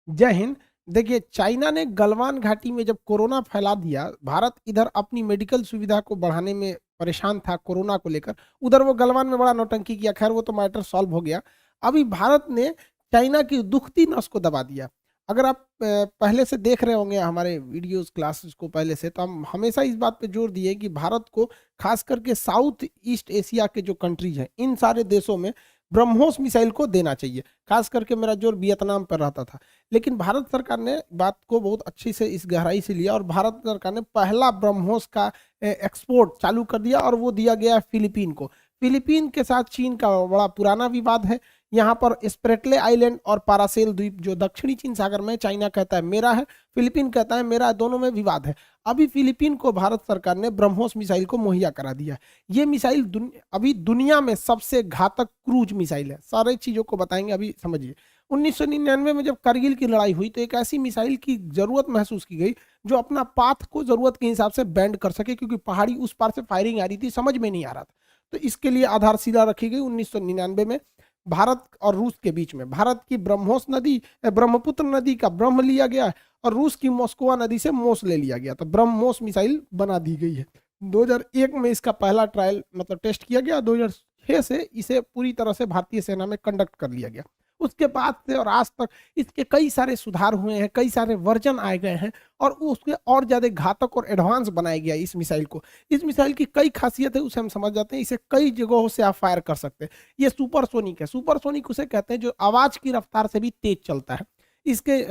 जय हिंद। देखिए, चाइना ने गलवान घाटी में जब कोरोना फैला दिया, भारत इधर अपनी मेडिकल सुविधा को बढ़ाने में परेशान था कोरोना को लेकर। उधर वो गलवान में बड़ा नौटंकी किया, खैर वो तो मैटर सॉल्व हो गया। अभी भारत ने चाइना की दुखती नस को दबा दिया। अगर आप पहले से देख रहे होंगे हमारे वीडियोस क्लासेस को पहले से, तो हम हमेशा इस बात पे जोर दिए कि भारत को खास करके साउथ ईस्ट एशिया के जो कंट्रीज हैं, इन सारे देशों में ब्रह्मोस मिसाइल को देना चाहिए। खास करके मेरा जोर वियतनाम पर रहता था। लेकिन भारत सरकार ने बात को बहुत अच्छी से इस गहराई से लिया और भारत सरकार ने पहला ब्रह्मोस का एक्सपोर्ट चालू कर दिया और वो दिया गया फिलीपीन को। फिलीपीन के साथ चीन का बड़ा पुराना विवाद है। यहाँ पर स्प्रेटले आइलैंड और पारासेल द्वीप जो दक्षिणी चीन सागर में, चाइना कहता है मेरा है, फिलीपीन कहता है मेरा है, दोनों में विवाद है। अभी फिलीपीन को भारत सरकार ने ब्रह्मोस मिसाइल को मुहैया करा दिया। ये मिसाइल अभी दुनिया में सबसे घातक क्रूज मिसाइल है। सारे चीजों को बताएंगे, अभी समझिए। 1999 में जब करगिल की लड़ाई हुई तो एक ऐसी मिसाइल की जरूरत महसूस की गई जो अपना पाथ को जरूरत के हिसाब से बैंड कर सके, क्योंकि पहाड़ी उस पार से फायरिंग आ रही थी, समझ में नहीं आ रहा था। तो इसके लिए आधारशिला रखी गई 1999 में भारत और रूस के बीच में। भारत की ब्रह्मोस नदी, ब्रह्मपुत्र नदी का ब्रह्म लिया गया और रूस की मोस्कवा नदी से मोस ले लिया गया, तो ब्रह्मोस मिसाइल बना दी गई है। 2001 में इसका पहला ट्रायल मतलब टेस्ट किया गया। 2006 से इसे पूरी तरह से भारतीय सेना में कंडक्ट कर लिया गया। उसके बाद से और आज तक इसके कई सारे सुधार हुए हैं, कई सारे वर्जन आए गए हैं और उसके और ज्यादा घातक और एडवांस बनाया गया इस मिसाइल को। इस मिसाइल की कई खासियत है, उसे हम समझ जाते हैं। इसे कई जगहों से आप फायर कर सकते हैं। ये सुपरसोनिक है। सुपरसोनिक उसे कहते हैं जो आवाज की रफ्तार से भी तेज चलता है। इसके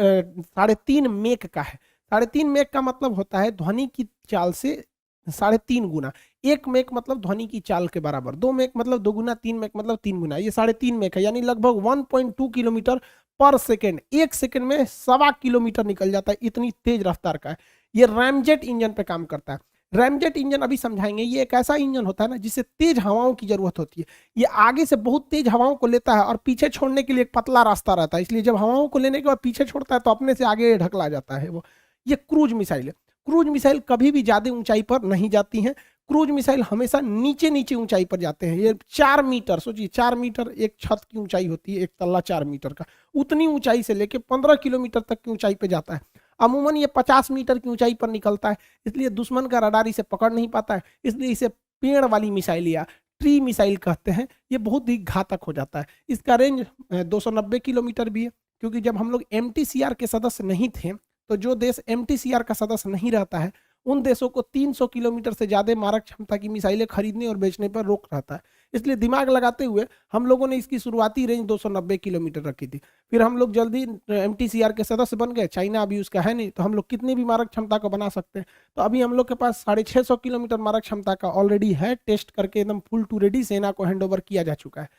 3.5 मेक का है। 3.5 मेक का मतलब होता है ध्वनि की चाल से 3.5 गुना। 1 मेक मतलब ध्वनि की चाल के बराबर, 2 मेक मतलब 2 गुना, 3 मेक मतलब 3 गुना। ये 3.5 मेक है, यानी लगभग 1.2 किलोमीटर पर सेकेंड। 1 सेकेंड में 1.25 किलोमीटर निकल जाता है, इतनी तेज रफ्तार का है। ये रैमजेट इंजन पे काम करता है। रैमजेट इंजन अभी समझाएंगे। ये एक ऐसा इंजन होता है ना जिसे तेज हवाओं की जरूरत होती है। ये आगे से बहुत तेज हवाओं को लेता है और पीछे छोड़ने के लिए एक पतला रास्ता रहता है, इसलिए जब हवाओं को लेने के बाद पीछे छोड़ता है तो अपने से आगे ढकला जाता है वो। ये क्रूज मिसाइल है। क्रूज मिसाइल कभी भी ज्यादा ऊंचाई पर नहीं जाती हैं। क्रूज मिसाइल हमेशा नीचे नीचे ऊंचाई पर जाते हैं। ये 4 मीटर, सोचिए 4 मीटर एक छत की ऊंचाई होती है, एक तल्ला 4 मीटर का। उतनी ऊंचाई से लेके 15 किलोमीटर तक की ऊंचाई पे जाता है। अमूमन ये 50 मीटर की ऊंचाई पर निकलता है, इसलिए दुश्मन का रडार इसे पकड़ नहीं पाता है। इसलिए इसे पेड़ वाली मिसाइल या ट्री मिसाइल कहते हैं। ये बहुत ही घातक हो जाता है। इसका रेंज 290 किलोमीटर भी है, क्योंकि जब हम लोग MTCR के सदस्य नहीं थे, तो जो देश MTCR का सदस्य नहीं रहता है उन देशों को 300 किलोमीटर से ज्यादा मारक क्षमता की मिसाइलें खरीदने और बेचने पर रोक रहता है। इसलिए दिमाग लगाते हुए हम लोगों ने इसकी शुरुआती रेंज 290 किलोमीटर रखी थी। फिर हम लोग जल्दी MTCR के सदस्य बन गए। चाइना अभी उसका है नहीं, तो हम लोग कितनी भी मारक क्षमता को बना सकते हैं। तो अभी हम लोग के पास 650 किलोमीटर मारक क्षमता का ऑलरेडी है, टेस्ट करके एकदम फुल टू रेडी सेना को हैंड ओवर किया जा चुका है।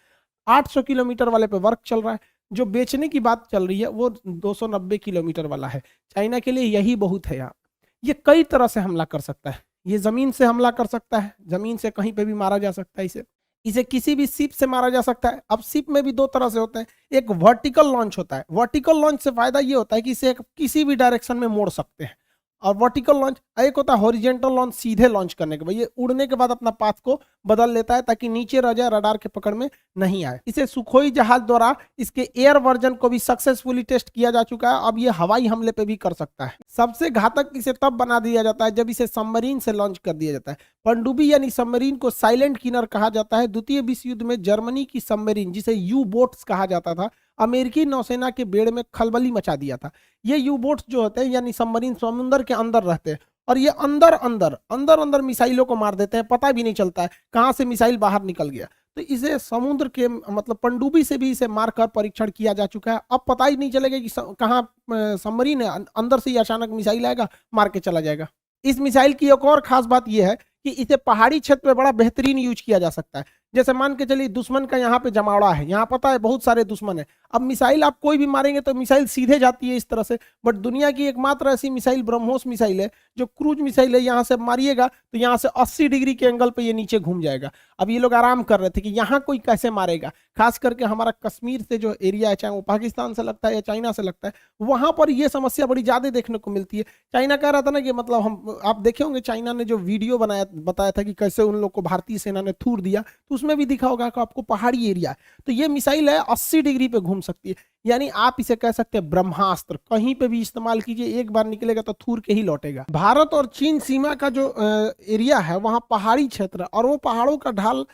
800 किलोमीटर वाले पे वर्क चल रहा है। जो बेचने की बात चल रही है वो 290 किलोमीटर वाला है। चाइना के लिए यही बहुत है। यहाँ ये कई तरह से हमला कर सकता है। ये जमीन से हमला कर सकता है, जमीन से कहीं पे भी मारा जा सकता है। इसे इसे किसी भी शिप से मारा जा सकता है। अब शिप में भी दो तरह से होते हैं। एक वर्टिकल लॉन्च होता है। वर्टिकल लॉन्च से फायदा ये होता है कि इसे किसी भी डायरेक्शन में मोड़ सकते हैं। और वर्टिकल लॉन्च एक होता है हॉरिजेंटल लॉन्च, सीधे लॉन्च करने के बाद ये उड़ने के बाद अपना पाथ को बदल लेता है ताकि नीचे रह जाए, रडार के पकड़ में नहीं आए। इसे सुखोई जहाज द्वारा इसके एयर वर्जन को भी सक्सेसफुली टेस्ट किया जा चुका है। अब ये हवाई हमले पे भी कर सकता है। सबसे घातक इसे तब बना दिया जाता है जब इसे सबमरीन से लॉन्च कर दिया जाता है। पनडुब्बी यानी सबमरीन को साइलेंट किलर कहा जाता है। द्वितीय विश्व युद्ध में जर्मनी की सबमरीन, जिसे यू बोट्स कहा जाता था, अमेरिकी नौसेना के बेड़ में खलबली मचा दिया था। ये यू बोट्स जो होते हैं यानी सबमरीन समुद्र के अंदर रहते हैं और ये अंदर अंदर अंदर अंदर मिसाइलों को मार देते हैं। पता भी नहीं चलता है कहाँ से मिसाइल बाहर निकल गया। तो इसे समुद्र के मतलब पनडुब्बी से भी इसे मारकर परीक्षण किया जा चुका है। अब पता ही नहीं चलेगा कि कहाँ सबमरीन है, अंदर से ही अचानक मिसाइल आएगा, मार के चला जाएगा। इस मिसाइल की एक और खास बात यह है कि इसे पहाड़ी क्षेत्र में बड़ा बेहतरीन यूज किया जा सकता है। जैसे मान के चलिए दुश्मन का यहाँ पे जमावड़ा है, यहाँ पता है बहुत सारे दुश्मन है। अब मिसाइल आप कोई भी मारेंगे तो मिसाइल सीधे जाती है इस तरह से, बट दुनिया की एकमात्र ऐसी मिसाइल ब्रह्मोस मिसाइल है जो क्रूज मिसाइल है। यहाँ से मारिएगा तो यहाँ से 80 डिग्री के एंगल पे ये नीचे घूम जाएगा। अब ये लोग आराम कर रहे थे कि यहाँ कोई कैसे मारेगा। खास करके हमारा कश्मीर से जो एरिया है, चाहे वो पाकिस्तान से लगता है या चाइना से लगता है, वहां पर ये समस्या बड़ी ज्यादा देखने को मिलती है। चाइना कह रहा था ना कि मतलब हम, आप देखे होंगे चाइना ने जो वीडियो बनाया बताया था कि कैसे उन लोग को भारतीय सेना ने थूर दिया, तो उसमें भी दिखा होगा कि आपको पहाड़ी एरिया है, तो ये मिसाइल है 80 डिग्री पे घूम सकती है। यानी आप इसे कह सकते हैं ब्रह्मास्त्र, कहीं पे भी इस्तेमाल कीजिए, एक बार निकलेगा तो थूर के ही लौटेगा। भारत और चीन सीमा का जो एरिया है वहां पहाड़ी क्षेत्र है, और वो पहाड़ों का ढाल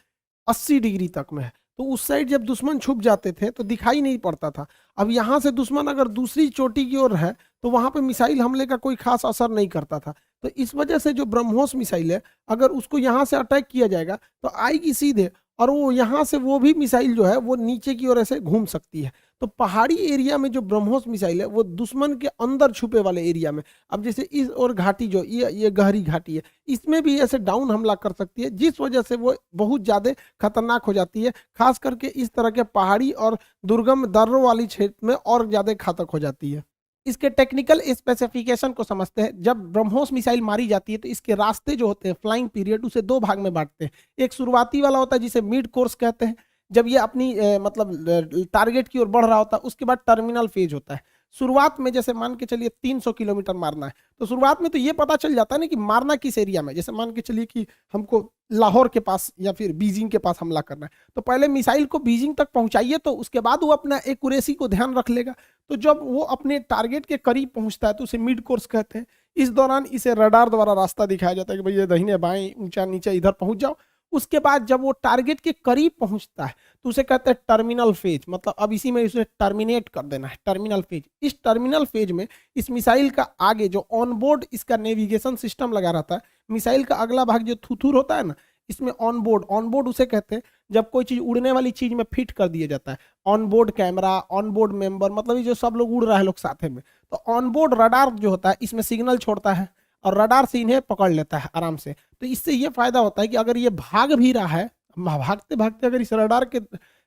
80 डिग्री तक में है, तो उस साइड जब दुश्मन छुप जाते थे तो दिखाई नहीं पड़ता था। अब यहाँ से दुश्मन अगर दूसरी चोटी की ओर है तो वहां पे मिसाइल हमले का कोई खास असर नहीं करता था। तो इस वजह से जो ब्रह्मोस मिसाइल है, अगर उसको यहाँ से अटैक किया जाएगा तो आएगी सीधे, और वो यहाँ से वो भी मिसाइल जो है वो नीचे की ओर ऐसे घूम सकती है। तो पहाड़ी एरिया में जो ब्रह्मोस मिसाइल है वो दुश्मन के अंदर छुपे वाले एरिया में, अब जैसे इस और घाटी जो ये गहरी घाटी है, इसमें भी ऐसे डाउन हमला कर सकती है, जिस वजह से वो बहुत ज्यादा खतरनाक हो जाती है। खास करके इस तरह के पहाड़ी और दुर्गम दर्रों वाली क्षेत्र में और ज्यादा घातक हो जाती है। इसके टेक्निकल स्पेसिफिकेशन को समझते हैं। जब ब्रह्मोस मिसाइल मारी जाती है तो इसके रास्ते जो होते हैं, फ्लाइंग पीरियड, उसे दो भाग में बांटते हैं। एक शुरुआती वाला होता है जिसे मिड कोर्स कहते हैं, जब ये अपनी मतलब टारगेट की ओर बढ़ रहा होता है। उसके बाद टर्मिनल फेज होता है। शुरुआत में जैसे मान के चलिए 300 किलोमीटर मारना है, तो शुरुआत में तो ये पता चल जाता है ना कि मारना किस एरिया में। जैसे मान के चलिए कि हमको लाहौर के पास या फिर बीजिंग के पास हमला करना है, तो पहले मिसाइल को बीजिंग तक पहुंचाइए, तो उसके बाद वो अपना एक्यूरेसी को ध्यान रख लेगा। तो जब वो अपने टारगेट के करीब पहुंचता है तो उसे मिड कोर्स कहते हैं। इस दौरान इसे रडार द्वारा रास्ता दिखाया जाता है कि भाई ये दाहिने बाएं ऊंचा नीचे इधर पहुंच जाओ। उसके बाद जब वो टारगेट के करीब पहुंचता है तो उसे कहते हैं टर्मिनल फेज, मतलब अब इसी में उसे टर्मिनेट कर देना है, टर्मिनल फेज। इस टर्मिनल फेज में इस मिसाइल का आगे जो ऑनबोर्ड इसका नेविगेशन सिस्टम लगा रहता है, मिसाइल का अगला भाग जो थुथुर होता है ना, इसमें ऑनबोर्ड, ऑनबोर्ड उसे कहते हैं जब कोई चीज उड़ने वाली चीज में फिट कर दिया जाता है। ऑनबोर्ड कैमरा, ऑनबोर्ड मेंबर, मतलब ये जो सब लोग उड़ रहा है लोग साथ में, तो ऑनबोर्ड रडार जो होता है इसमें सिग्नल छोड़ता है और रडार से इन्हें पकड़ लेता है आराम से। तो इससे ये फायदा होता है कि अगर ये भाग भी रहा है, भागते भागते अगर इस रडार के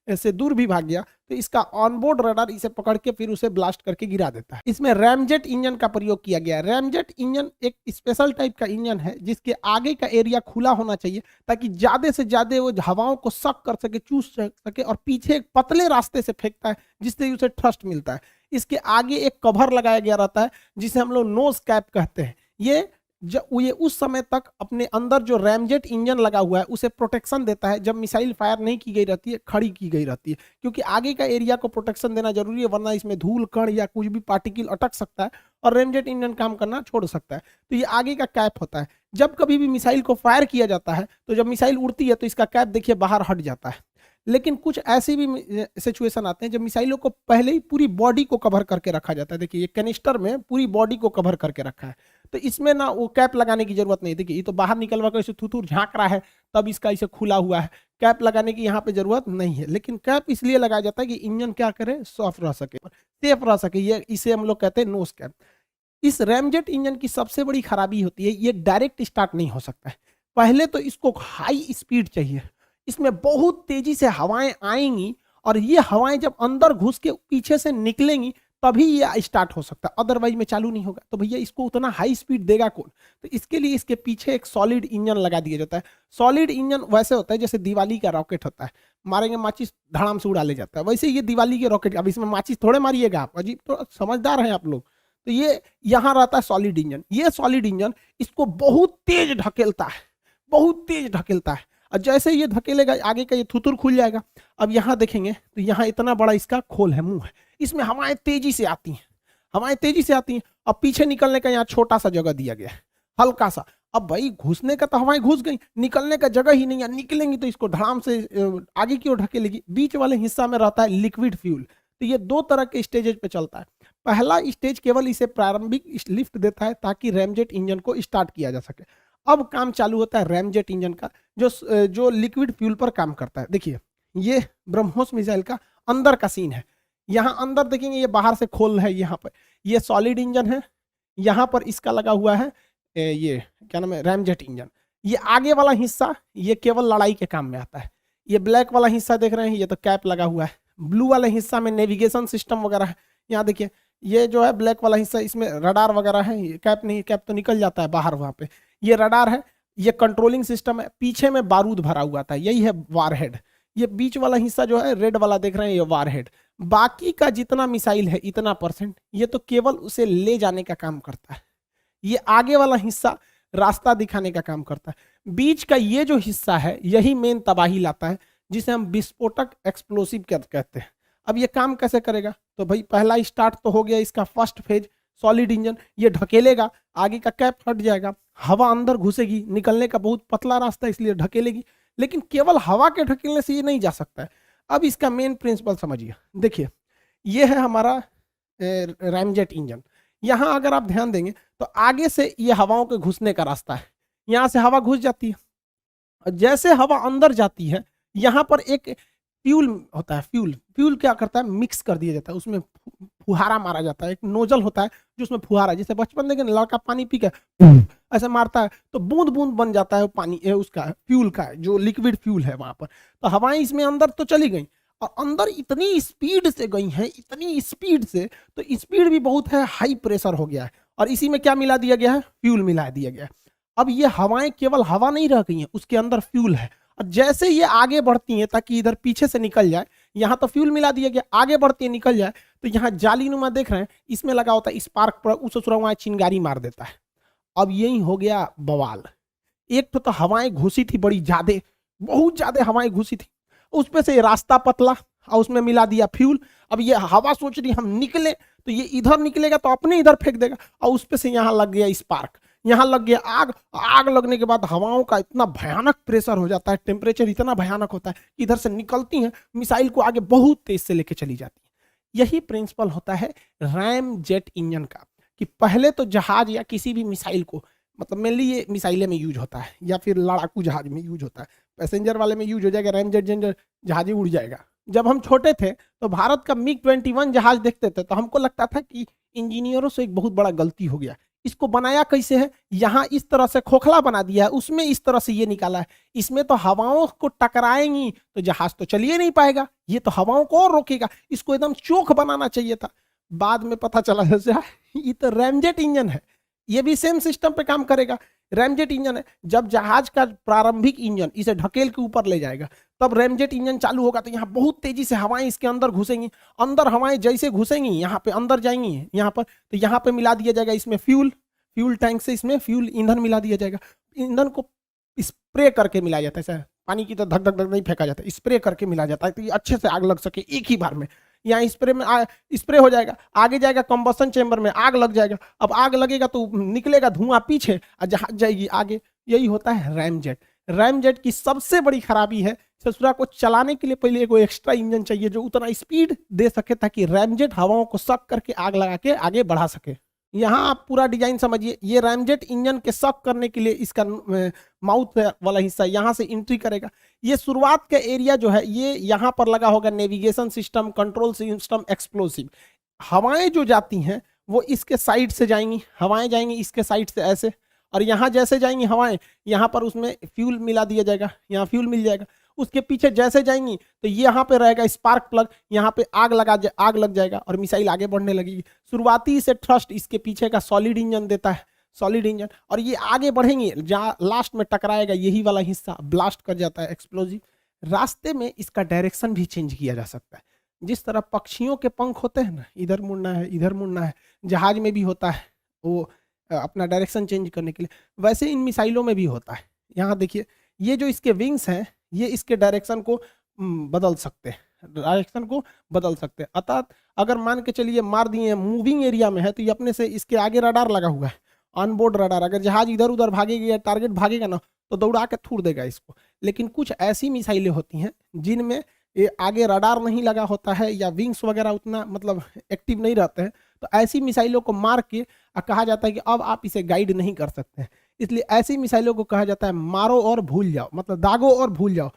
से दूर भी भाग गया, तो इसका ऑनबोर्ड रडार इसे पकड़ के फिर उसे ब्लास्ट करके गिरा देता है। इसमें रैमजेट इंजन का प्रयोग किया गया है। रैमजेट इंजन एक स्पेशल टाइप का इंजन है जिसके आगे का एरिया खुला होना चाहिए, ताकि ज्यादा से ज्यादा वो हवाओं को सक कर सके, चूस सके, और पीछे एक पतले रास्ते से फेंकता है जिससे उसे थ्रस्ट मिलता है। इसके आगे एक कवर लगाया गया रहता है जिसे हम लोग नोज कैप कहते हैं। ये उस समय तक अपने अंदर जो रैमजेट इंजन लगा हुआ है उसे प्रोटेक्शन देता है जब मिसाइल फायर नहीं की गई रहती है, खड़ी की गई रहती है, क्योंकि आगे का एरिया को प्रोटेक्शन देना जरूरी है, वरना इसमें धूल कण या कुछ भी पार्टिकल अटक सकता है और रैमजेट इंजन काम करना छोड़ सकता है। तो ये आगे का कैप होता है। जब कभी भी मिसाइल को फायर किया जाता है तो जब मिसाइल उड़ती है तो इसका कैप देखिए बाहर हट जाता है। लेकिन कुछ ऐसी भी सिचुएशन आते हैं जब मिसाइलों को पहले ही पूरी बॉडी को कवर करके रखा जाता है। देखिए ये कैनिस्टर में पूरी बॉडी को कवर करके रखा है, तो इसमें ना वो कैप लगाने की जरूरत नहीं। देखिए ये तो बाहर निकलवा कर इसे थूथूर झांक रहा है, तब इसका इसे खुला हुआ है, कैप लगाने की यहाँ पे जरूरत नहीं है। लेकिन कैप इसलिए लगाया जाता है कि इंजन क्या करे, सॉफ्ट रह सके, सेफ रह सके। ये इसे हम लोग कहते हैं नोज कैप। इस रैमजेट इंजन की सबसे बड़ी खराबी होती है ये डायरेक्ट स्टार्ट नहीं हो सकता है। पहले तो इसको हाई स्पीड चाहिए, इसमें बहुत तेजी से हवाएं आएंगी और ये हवाएं जब अंदर घुस के पीछे से निकलेंगी तभी ये स्टार्ट हो सकता है, अदरवाइज में चालू नहीं होगा। तो भैया इसको उतना हाई स्पीड देगा कौन? तो इसके लिए इसके पीछे एक सॉलिड इंजन लगा दिया जाता है। सॉलिड इंजन वैसे होता है जैसे दिवाली का रॉकेट होता है, मारेंगे माचिस धड़ाम से उड़ा ले जाता है, वैसे ये दिवाली के रॉकेट। अब इसमें माचिस थोड़े मारिएगा आप, अजीब, तो समझदार हैं आप लोग। तो ये यहाँ रहता है सॉलिड इंजन। ये सॉलिड इंजन इसको बहुत तेज ढकेलता है, बहुत तेज ढकेलता है, और जैसे ये धकेलेगा आगे का ये थुतुर खुल जाएगा। अब यहाँ देखेंगे तो यहाँ इतना बड़ा इसका खोल है, मुंह है, इसमें हवाएं तेजी से आती हैं, हवाएं तेजी से आती हैं। अब पीछे निकलने का यहाँ छोटा सा जगह दिया गया है, हल्का सा। अब भाई घुसने का तो हवाएं घुस गई, निकलने का जगह ही नहीं है, निकलेंगी तो इसको धड़ाम से आगे की ओर ढकेलेगी। बीच वाले हिस्सा में रहता है लिक्विड फ्यूल। तो ये दो तरह के स्टेजेज पे चलता है। पहला स्टेज केवल इसे प्रारंभिक लिफ्ट देता है ताकि रैमजेट इंजन को स्टार्ट किया जा सके। अब काम चालू होता है रैमजेट इंजन का जो लिक्विड फ्यूल पर काम करता है। देखिए ये ब्रह्मोस मिसाइल का अंदर का सीन है। यहाँ अंदर देखेंगे ये बाहर से खोल है, यहाँ पर ये सॉलिड इंजन है, यहाँ पर इसका लगा हुआ है ये क्या नाम है, रैमजेट इंजन। ये आगे वाला हिस्सा ये केवल लड़ाई के काम में आता है। ये ब्लैक वाला हिस्सा देख रहे हैं, ये तो कैप लगा हुआ है। ब्लू वाले हिस्सा में नेविगेशन सिस्टम वगैरह है। यहाँ देखिए ये जो है ब्लैक वाला हिस्सा, इसमें रडार वगैरह है। ये कैप नहीं, कैप तो निकल जाता है बाहर, वहां पे ये रडार है, ये कंट्रोलिंग सिस्टम है। पीछे में बारूद भरा हुआ था, यही है वारहेड। ये बीच वाला हिस्सा जो है रेड वाला देख रहे हैं, ये वारहेड। बाकी का जितना मिसाइल है इतना परसेंट, ये तो केवल उसे ले जाने का काम करता है। ये आगे वाला हिस्सा रास्ता दिखाने का काम करता है। बीच का ये जो हिस्सा है यही मेन तबाही लाता है, जिसे हम विस्फोटक एक्सप्लोसिव कहते हैं। अब ये काम कैसे करेगा? तो भाई पहला स्टार्ट तो हो गया इसका फर्स्ट फेज, सॉलिड इंजन। ये ढकेलेगा, आगे का कैप हट जाएगा, हवा अंदर घुसेगी, निकलने का बहुत पतला रास्ता इसलिए ढकेलेगी। लेकिन केवल हवा के ढकेलने से ये नहीं जा सकता है। अब इसका मेन प्रिंसिपल समझिए। देखिए ये है हमारा रैमजेट इंजन। यहाँ अगर आप ध्यान देंगे तो आगे से ये हवाओं के घुसने का रास्ता है, यहाँ से हवा घुस जाती है और जैसे हवा अंदर जाती है यहाँ पर एक फ्यूल होता है। फ्यूल क्या करता है? मिक्स कर दिया जाता है, उसमें फुहारा मारा जाता है। एक नोजल होता है जो उसमें फुहारा, जैसे बचपन देखे लड़का पानी पी के ऐसे मारता है तो बूंद बूंद बन जाता है पानी उसका फ्यूल का, जो लिक्विड फ्यूल है वहां पर। तो हवाएं इसमें अंदर तो चली गई और अंदर इतनी स्पीड से गई हैं, इतनी स्पीड से, तो स्पीड भी बहुत है, हाई प्रेशर हो गया है और इसी में क्या मिला दिया गया है? फ्यूल मिला दिया गया है। अब ये हवाएं केवल हवा नहीं रह गई हैं, उसके अंदर फ्यूल है और जैसे ये आगे बढ़ती हैं ताकि इधर पीछे से निकल जाए, यहाँ तो फ्यूल मिला दिया गया, आगे बढ़ती है निकल जाए, तो यहाँ जालीनुमा देख रहे हैं इसमें लगा होता है स्पार्क पर, उस वहां चिंगारी मार देता है। अब यही हो गया बवाल। एक तो हवाएं घुसी थी बड़ी ज्यादा, बहुत ज्यादा हवाएं घुसी थी, उस पे से रास्ता पतला और उसमें मिला दिया फ्यूल। अब ये हवा सोच रही हम निकले तो ये इधर निकलेगा तो अपने इधर फेंक देगा और उस पे से यहाँ लग गया स्पार्क, यहाँ लग गया आग। आग लगने के बाद हवाओं का इतना भयानक प्रेशर हो जाता है, टेम्परेचर इतना भयानक होता है कि इधर से निकलती हैं मिसाइल को आगे बहुत तेज से लेके चली जाती है। यही प्रिंसिपल होता है रैम जेट इंजन का, कि पहले तो जहाज या किसी भी मिसाइल को, मतलब मेनली ये मिसाइलें में यूज होता है या फिर लड़ाकू जहाज में यूज होता है, पैसेंजर वाले में यूज हो जाएगा, रैम जेट जहाज ही उड़ जाएगा। जब हम छोटे थे तो भारत का मिग 21 जहाज देखते थे तो हमको लगता था कि इंजीनियरों से एक बहुत बड़ा गलती हो गया, इसको बनाया कैसे है, यहाँ इस तरह से खोखला बना दिया है, उसमें इस तरह से ये निकाला है, इसमें तो हवाओं को टकराएंगी तो जहाज तो चलिए नहीं पाएगा, ये तो हवाओं को और रोकेगा, इसको एकदम चोख बनाना चाहिए था। बाद में पता चला जैसे ये तो रैमजेट इंजन है, ये भी सेम सिस्टम पे काम करेगा। रैमजेट इंजन है, जब जहाज का प्रारंभिक इंजन इसे ढकेल के ऊपर ले जाएगा तब रैमजेट इंजन चालू होगा तो यहाँ बहुत तेजी से हवाएं इसके अंदर घुसेंगी, अंदर हवाएं जैसे घुसेंगी यहाँ पे अंदर जाएंगी यहाँ पर, तो यहाँ पे मिला दिया जाएगा इसमें फ्यूल टैंक से इसमें फ्यूल ईंधन मिला दिया जाएगा। ईंधन को स्प्रे करके मिलाया जाता है, सर पानी की तो धक धक धक नहीं फेंका जाता, स्प्रे करके मिला जाता है तो ये अच्छे से आग लग सके एक ही बार में। यहाँ स्प्रे में स्प्रे हो जाएगा, आगे जाएगा कंबसन चेंबर में, आग लग जाएगा। अब आग लगेगा तो निकलेगा धुआं पीछे और जहाज जाएगी आगे। यही होता है रैमजेट। रैमजेट की सबसे बड़ी खराबी है ससुरा को चलाने के लिए पहले एक एक्स्ट्रा इंजन चाहिए जो उतना स्पीड दे सके ताकि रैमजेट हवाओं को सक करके आग लगा के आगे बढ़ा सके। यहाँ आप पूरा डिजाइन समझिए, ये रैमजेट इंजन के सक करने के लिए इसका माउथ वाला हिस्सा यहाँ से एंट्री करेगा। ये शुरुआत का एरिया जो है ये यहाँ पर लगा होगा navigation system, control system, explosive. हवाएं जो जाती हैं वो इसके साइड से जाएंगी, हवाएं जाएंगी इसके साइड से ऐसे, और यहाँ जैसे जाएंगी हवाएं यहाँ पर उसमें फ्यूल मिला दिया जाएगा, यहाँ फ्यूल मिल जाएगा। उसके पीछे जैसे जाएंगी तो यहाँ पे रहेगा स्पार्क प्लग, यहाँ पे आग लग जाएगा और मिसाइल आगे बढ़ने लगेगी। शुरुआती से थ्रस्ट इसके पीछे का सॉलिड इंजन देता है, सॉलिड इंजन, और ये आगे बढ़ेंगे जहाँ लास्ट में टकराएगा यही वाला हिस्सा ब्लास्ट कर जाता है, एक्सप्लोजिव। रास्ते में इसका डायरेक्शन भी चेंज किया जा सकता है। जिस तरह पक्षियों के पंख होते हैं ना, इधर मुड़ना है इधर मुड़ना है, जहाज में भी होता है वो अपना डायरेक्शन चेंज करने के लिए, वैसे इन मिसाइलों में भी होता है। यहाँ देखिए ये जो इसके विंग्स हैं ये इसके डायरेक्शन को बदल सकते हैं, अर्थात अगर मान के चलिए मार दिए मूविंग एरिया में है तो ये अपने से इसके आगे रडार लगा हुआ है, ऑनबोर्ड रडार। अगर जहाज इधर उधर भागेगा या टारगेट भागेगा ना तो दौड़ा के थूर देगा इसको। लेकिन कुछ ऐसी मिसाइलें होती हैं जिनमें ये आगे रडार नहीं लगा होता है या विंग्स वगैरह उतना मतलब एक्टिव नहीं रहते हैं, तो ऐसी मिसाइलों को मार के कहा जाता है कि अब आप इसे गाइड नहीं कर सकते हैं। इसलिए ऐसी मिसाइलों को कहा जाता है मारो और भूल जाओ, मतलब दागो और भूल जाओ।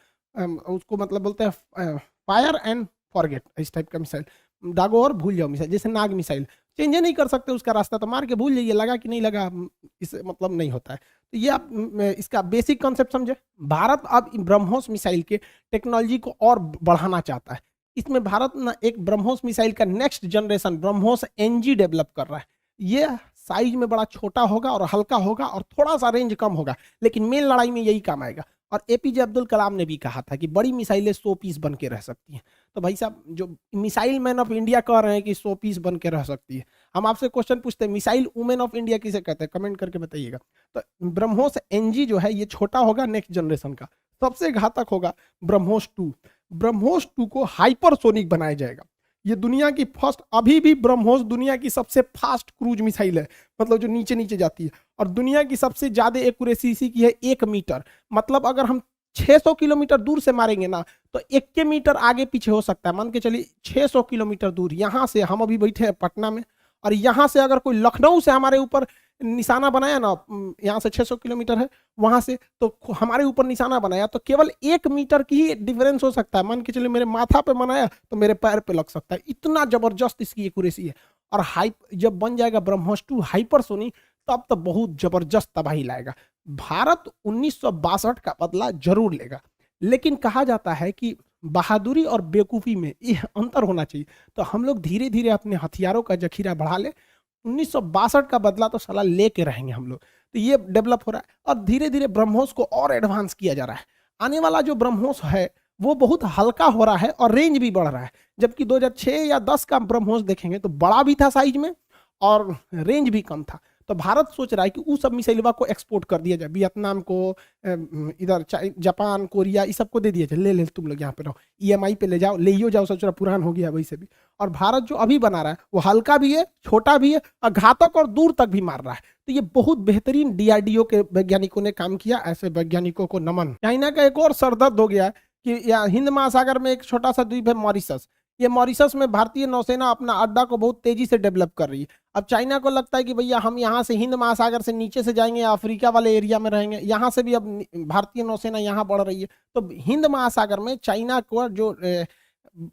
उसको मतलब बोलते हैं फायर एंड फॉरगेट, इस टाइप का मिसाइल, दागो और भूल जाओ मिसाइल। जैसे नाग मिसाइल चेंज नहीं कर सकते उसका रास्ता, तो मार के भूल जाइए, लगा कि नहीं लगा इस मतलब नहीं होता है। तो ये आप इसका बेसिक कॉन्सेप्ट समझे। भारत अब ब्रह्मोस मिसाइल के टेक्नोलॉजी को और बढ़ाना चाहता है। इसमें भारत ना एक ब्रह्मोस मिसाइल का next generation BrahMos NG develop कर रहा है। ये साइज में बड़ा छोटा होगा और हल्का होगा और थोड़ा सा रेंज कम होगा, लेकिन मेन लड़ाई में यही काम आएगा। और एपीजे अब्दुल कलाम ने भी कहा था कि बड़ी मिसाइलें 100 पीस बन के रह सकती हैं। तो भाई साहब जो मिसाइल मैन ऑफ इंडिया कह रहे हैं कि 100 पीस बन के रह सकती है, हम आपसे क्वेश्चन पूछते हैं मिसाइल वुमेन ऑफ इंडिया किसे कहते हैं, कमेंट करके बताइएगा। तो ब्रह्मोस एनजी जो है ये छोटा होगा नेक्स्ट जनरेशन का, सबसे घातक होगा ब्रह्मोस 2। ब्रह्मोस 2 को हाइपरसोनिक बनाया जाएगा। ये दुनिया की फर्स्ट, अभी भी ब्रह्मोस दुनिया की सबसे फास्ट क्रूज मिसाइल है, मतलब जो नीचे नीचे जाती है, और दुनिया की सबसे ज्यादा एक्यूरेसी इसी की है 1 मीटर। मतलब अगर हम 600 किलोमीटर दूर से मारेंगे ना तो 1 मीटर आगे पीछे हो सकता है। मान के चलिए 600 किलोमीटर दूर, यहाँ से हम अभी बैठे हैं पटना में, और यहाँ से अगर कोई लखनऊ से हमारे ऊपर निशाना बनाया ना, यहाँ से 600 किलोमीटर है, वहां से तो हमारे ऊपर निशाना बनाया, तो केवल 1 मीटर की ही डिफरेंस हो सकता है। मान के चलिए मेरे माथा पे बनाया तो मेरे पैर पे लग सकता है, इतना जबरदस्त इसकी एक्यूरेसी है। और जब बन जाएगा ब्रह्मोस 2 हाइपरसोनिक, तब तो बहुत जबरदस्त तबाही लाएगा। भारत 1962 का बदला जरूर लेगा, लेकिन कहा जाता है कि बहादुरी और बेवकूफ़ी में यह अंतर होना चाहिए। तो हम लोग धीरे धीरे अपने हथियारों का जखीरा बढ़ा ले, 1962 का बदला तो साला लेके रहेंगे हम लोग। तो ये डेवलप हो रहा है और धीरे धीरे ब्रह्मोस को और एडवांस किया जा रहा है। आने वाला जो ब्रह्मोस है वो बहुत हल्का हो रहा है और रेंज भी बढ़ रहा है। जबकि 2006 या 10 का ब्रह्मोस देखेंगे तो बड़ा भी था साइज में और रेंज भी कम था। तो भारत सोच रहा है कि उस सब मिसाइलवा को एक्सपोर्ट कर दिया जाए, वियतनाम को, इधर जापान, कोरिया, इस सब को दे दिया जाए, ले ले तुम लोग यहाँ पे रहो, ईएमआई पे ले जाओ, ले ही जाओ, सोच रहा पुरान हो गया वैसे भी। और भारत जो अभी बना रहा है वो हल्का भी है, छोटा भी है और घातक और दूर तक भी मार रहा है। तो ये बहुत बेहतरीन डीआरडीओ के वैज्ञानिकों ने काम किया, ऐसे वैज्ञानिकों को नमन। चाइना का एक और सरदर्द हो गया कि हिंद महासागर में एक छोटा सा द्वीप है मॉरिशस। ये मॉरिशस में भारतीय नौसेना अपना अड्डा को बहुत तेजी से डेवलप कर रही है। अब चाइना को लगता है कि भैया हम यहाँ से हिंद महासागर से नीचे से जाएंगे, अफ्रीका वाले एरिया में रहेंगे, यहाँ से भी अब भारतीय नौसेना यहाँ बढ़ रही है। तो हिंद महासागर में चाइना को जो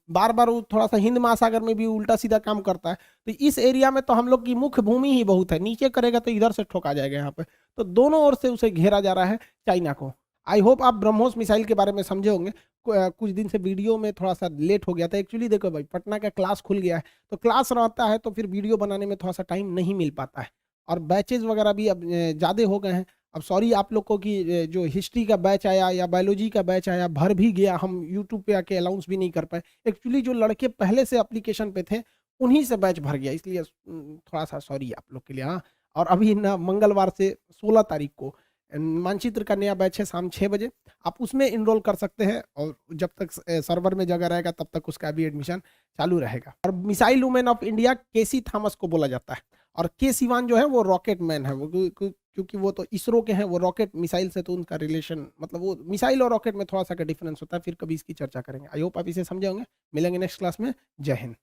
बार बार थोड़ा सा हिंद महासागर में भी उल्टा सीधा काम करता है, तो इस एरिया में तो हम लोग की मुख्य भूमि ही बहुत है, नीचे करेगा तो इधर से ठोका जाएगा यहाँ पे। तो दोनों ओर से उसे घेरा जा रहा है चाइना को। आई होप आप ब्रह्मोस मिसाइल के बारे में समझे होंगे। कुछ दिन से वीडियो में थोड़ा सा लेट हो गया था एक्चुअली। देखो भाई पटना का क्लास खुल गया है, तो क्लास रहता है तो फिर वीडियो बनाने में थोड़ा सा टाइम नहीं मिल पाता है, और बैचेज वगैरह भी अब ज़्यादा हो गए हैं। अब सॉरी आप लोग को कि जो हिस्ट्री का बैच आया या बायोलॉजी का बैच आया भर भी गया, हम यूट्यूब पे आके अनाउंस भी नहीं कर पाए। एक्चुअली जो लड़के पहले से एप्लीकेशन पे थे उन्हीं से बैच भर गया, इसलिए थोड़ा सा सॉरी आप लोग के लिए। हाँ, और अभी ना मंगलवार से 16 तारीख को मानचित्र का नया बैच है शाम 6 बजे, आप उसमें इनरोल कर सकते हैं, और जब तक सर्वर में जगह रहेगा तब तक उसका भी एडमिशन चालू रहेगा। और missile women of India Tessy Thomas को बोला जाता है, और के सिवान जो है वो रॉकेट मैन है, वो क्योंकि वो तो इसरो के हैं, वो रॉकेट मिसाइल से तो उनका रिलेशन, मतलब वो मिसाइल और रॉकेट में थोड़ा सा का डिफरेंस होता है, फिर कभी इसकी चर्चा करेंगे। आई होप आप इसे समझे होंगे। मिलेंगे नेक्स्ट क्लास में। जय हिंद।